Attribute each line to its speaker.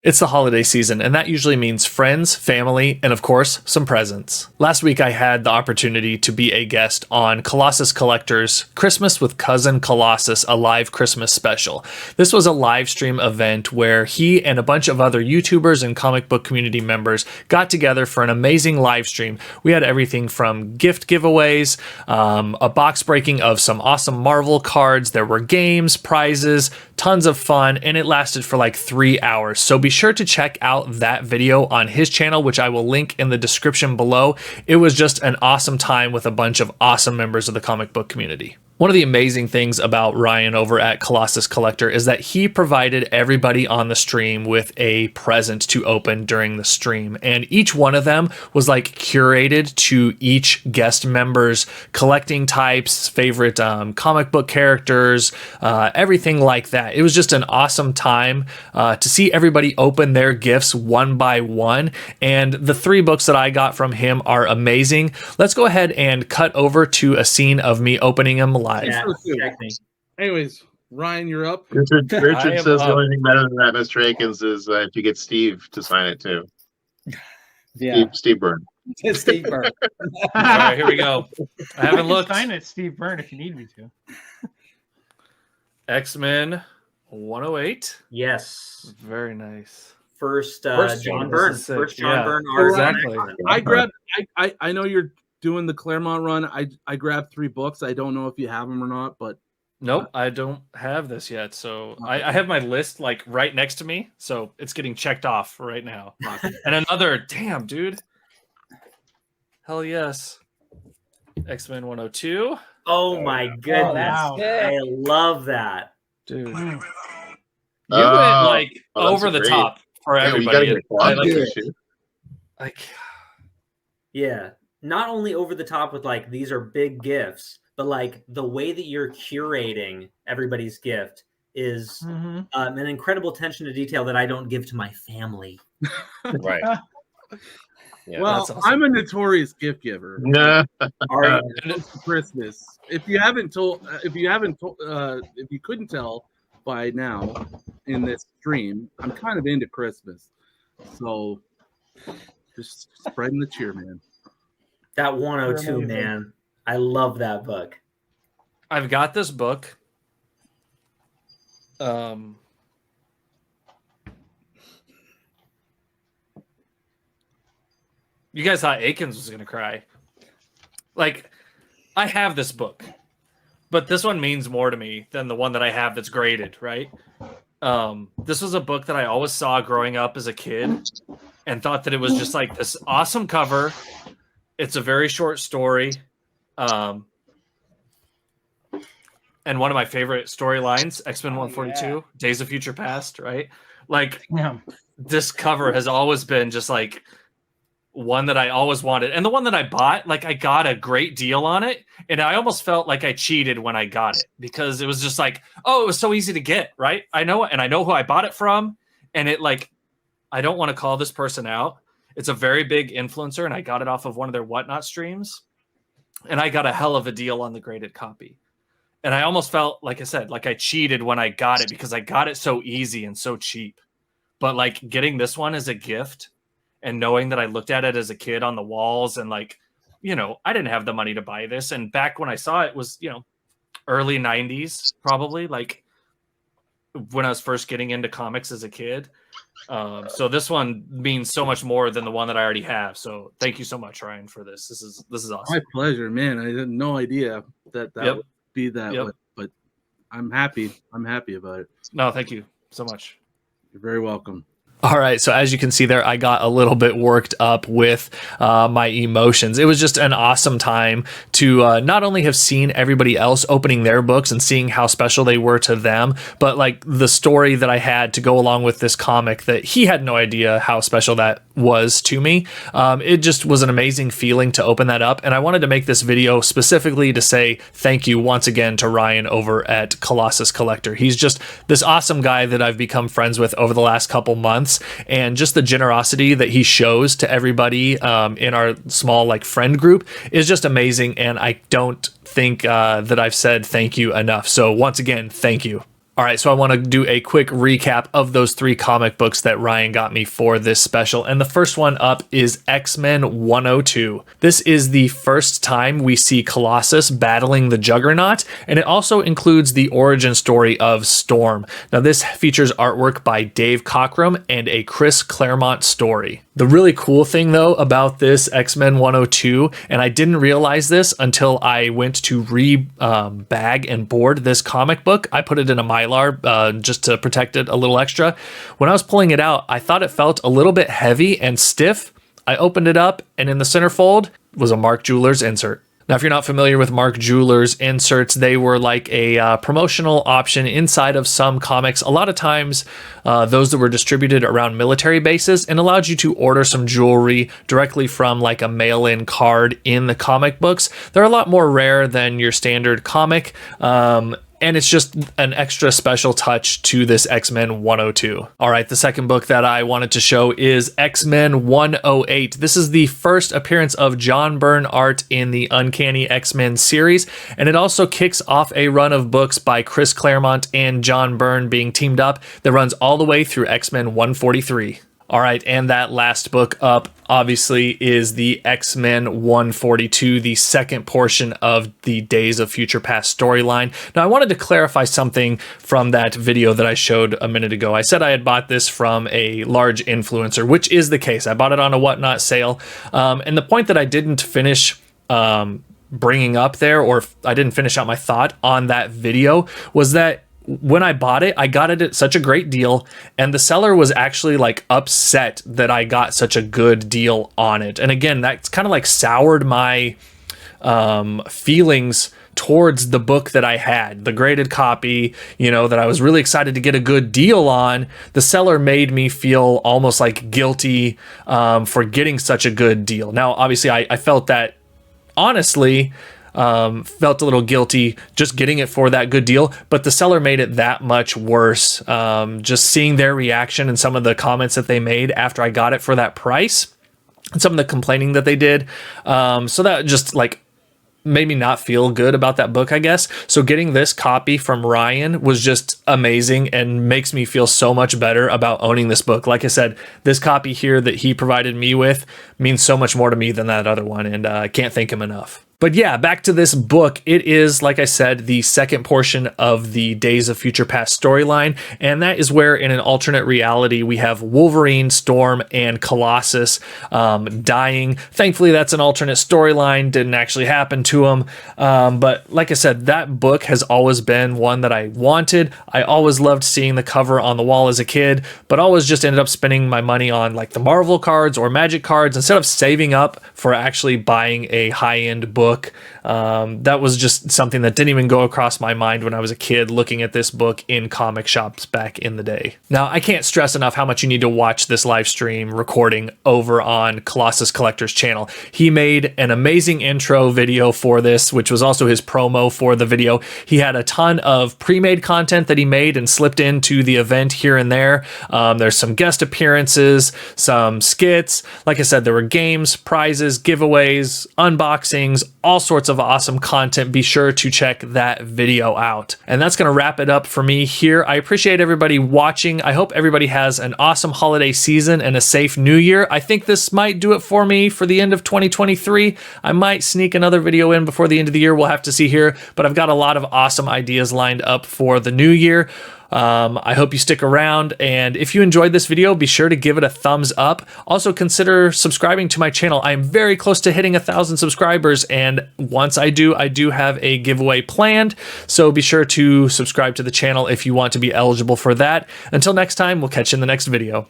Speaker 1: It's the holiday season, and that usually means friends, family, and of course, some presents. Last week, I had the opportunity to be a guest on Colossus Collector's Christmas with Cousin Colossus, a live Christmas special. This was a live stream event where he and a bunch of other YouTubers and comic book community members got together for an amazing live stream. We had everything from gift giveaways, a box breaking of some awesome Marvel cards, there were games, prizes, tons of fun, and it lasted for like 3 hours. So be sure to check out that video on his channel, which I will link in the description below. It was just an awesome time with a bunch of awesome members of the comic book community. One of the amazing things about Ryan over at Colossus Collector is that he provided everybody on the stream with a present to open during the stream. And each one of them was like curated to each guest member's collecting types, favorite comic book characters, everything like that. It was just an awesome time to see everybody open their gifts one by one. And the 3 books that I got from him are amazing. Let's go ahead and cut over to a scene of me opening them live.
Speaker 2: Yeah,
Speaker 3: anyways, Ryan, you're up.
Speaker 4: Richard says the only thing better than that, Mr. Akins, is if you get Steve to sign it too.
Speaker 2: Yeah,
Speaker 4: Steve Byrne.
Speaker 2: Steve Byrne.
Speaker 1: All right, here we go. I haven't looked.
Speaker 5: Sign it, Steve Byrne, if you need me to.
Speaker 1: X-Men 108.
Speaker 2: Yes.
Speaker 1: Very nice.
Speaker 2: First
Speaker 1: First
Speaker 2: John
Speaker 1: one,
Speaker 2: Byrne.
Speaker 1: this is sick.
Speaker 2: First John
Speaker 1: Yeah,
Speaker 2: Byrne art.
Speaker 1: exactly.
Speaker 3: I grabbed. I know you're doing the Claremont run. I grabbed 3 books. I don't know if you have them or not, but
Speaker 1: Nope, I don't have this yet. So I have my list like right next to me. So it's getting checked off right now. And another, damn, dude. Hell yes. X-Men 102.
Speaker 2: Oh my goodness!
Speaker 5: wow.
Speaker 2: I love that.
Speaker 1: Dude. You went
Speaker 4: Oh,
Speaker 1: like
Speaker 4: that's
Speaker 1: over the
Speaker 4: great.
Speaker 1: top for
Speaker 4: Yeah, you
Speaker 1: everybody.
Speaker 4: gotta get quad
Speaker 1: like,
Speaker 4: this shit.
Speaker 1: like,
Speaker 2: Yeah, not only over the top with like these are big gifts, but like the way that you're curating everybody's gift is an incredible attention to detail that I don't give to my family.
Speaker 4: Right. Yeah,
Speaker 3: well,
Speaker 1: that's awesome.
Speaker 3: I'm a notorious gift giver.
Speaker 4: Nah.
Speaker 2: Are
Speaker 3: Christmas. If you couldn't tell by now in this stream, I'm kind of into Christmas. So just spreading the cheer, man.
Speaker 2: that 102
Speaker 5: You're amazing.
Speaker 2: man? I love that book.
Speaker 1: I've got this book. You guys thought Akins was gonna cry. Like, I have this book, but this one means more to me than the one that I have that's graded, right? This was a book that I always saw growing up as a kid and thought that it was just like this awesome cover. It's a very short story. And one of my favorite storylines, X-Men 142, Days of Future Past, right? Like,
Speaker 5: Yeah.
Speaker 1: this cover has always been just like one that I always wanted. And the one that I bought, like I got a great deal on it. And I almost felt like I cheated when I got it because it was just like, oh, it was so easy to get, right? I know who I bought it from. And it like, I don't want to call this person out. It's a very big influencer and I got it off of one of their Whatnot streams. And I got a hell of a deal on the graded copy. And I almost felt, like I said, like I cheated when I got it because I got it so easy and so cheap. But like getting this one as a gift and knowing that I looked at it as a kid on the walls and like, you know, I didn't have the money to buy this. And back when I saw it was, you know, early 90s, probably like when I was first getting into comics as a kid. So this one means so much more than the one that I already have. So thank you so much, Ryan, for this. This is awesome.
Speaker 3: My pleasure, man. I had no idea that would be that way, but I'm happy. I'm happy about it.
Speaker 1: No, thank you so much.
Speaker 3: You're very welcome.
Speaker 1: All right, so as you can see there, I got a little bit worked up with my emotions. It was just an awesome time to not only have seen everybody else opening their books and seeing how special they were to them, but like the story that I had to go along with this comic that he had no idea how special that was to me. It just was an amazing feeling to open that up, and I wanted to make this video specifically to say thank you once again to Ryan over at Colossus Collector. He's just this awesome guy that I've become friends with over the last couple months. And just the generosity that he shows to everybody in our small like friend group is just amazing. And I don't think that I've said thank you enough. So once again, thank you. All right, so I want to do a quick recap of those 3 comic books that Ryan got me for this special. And the first one up is X-Men 102. This is the first time we see Colossus battling the Juggernaut, and it also includes the origin story of Storm. Now, this features artwork by Dave Cockrum and a Chris Claremont story. The really cool thing, though, about this X-Men 102, and I didn't realize this until I went to bag and board this comic book. I put it in a Mylar just to protect it a little extra. When I was pulling it out, I thought it felt a little bit heavy and stiff. I opened it up, and in the centerfold was a Mark Jewelers insert. Now, if you're not familiar with Mark Jewelers inserts, they were like a promotional option inside of some comics. A lot of times, those that were distributed around military bases and allowed you to order some jewelry directly from like a mail-in card in the comic books. They're a lot more rare than your standard comic. And it's just an extra special touch to this X-Men 102. All right, the second book that I wanted to show is X-Men 108. This is the first appearance of John Byrne art in the Uncanny X-Men series, and it also kicks off a run of books by Chris Claremont and John Byrne being teamed up that runs all the way through X-Men 143. All right, and that last book up, obviously, is the X-Men 142, the second portion of the Days of Future Past storyline. Now, I wanted to clarify something from that video that I showed a minute ago. I said I had bought this from a large influencer, which is the case. I bought it on a Whatnot sale. And the point that I didn't finish bringing up there, or I didn't finish out my thought on that video, was that when I bought it, I got it at such a great deal, and the seller was actually like upset that I got such a good deal on it. And again, that's kind of like soured my feelings towards the book that I had, the graded copy, that I was really excited to get a good deal on. The seller made me feel almost like guilty for getting such a good deal. Now, obviously, I felt that, honestly, felt a little guilty just getting it for that good deal, but the seller made it that much worse. Just seeing their reaction and some of the comments that they made after I got it for that price, and some of the complaining that they did. So that just like made me not feel good about that book, I guess. So getting this copy from Ryan was just amazing and makes me feel so much better about owning this book. Like I said, this copy here that he provided me with means so much more to me than that other one, and I can't thank him enough. But yeah, back to this book. It is, like I said, the second portion of the Days of Future Past storyline, and that is where in an alternate reality we have Wolverine, Storm, and Colossus dying. Thankfully, that's an alternate storyline, didn't actually happen to them. But like I said, that book has always been one that I wanted. I always loved seeing the cover on the wall as a kid, but always just ended up spending my money on like the Marvel cards or Magic cards instead of saving up for actually buying a high-end book. That was just something that didn't even go across my mind when I was a kid looking at this book in comic shops back in the day. Now, I can't stress enough how much you need to watch this live stream recording over on Colossus Collector's channel. He made an amazing intro video for this, which was also his promo for the video. He had a ton of pre-made content that he made and slipped into the event here and there. There's some guest appearances, some skits. Like I said, there were games, prizes, giveaways, unboxings, all sorts of awesome content. Be sure to check that video out. And that's going to wrap it up for me here. I appreciate everybody watching. I hope everybody has an awesome holiday season and a safe new year. I think this might do it for me for the end of 2023. I might sneak another video in before the end of the year. We'll have to see here, but I've got a lot of awesome ideas lined up for the new year. I hope you stick around, and if you enjoyed this video, be sure to give it a thumbs up. Also, consider subscribing to my channel. I am very close to hitting 1,000 subscribers, and once I do have a giveaway planned, so be sure to subscribe to the channel if you want to be eligible for that. Until next time, we'll catch you in the next video.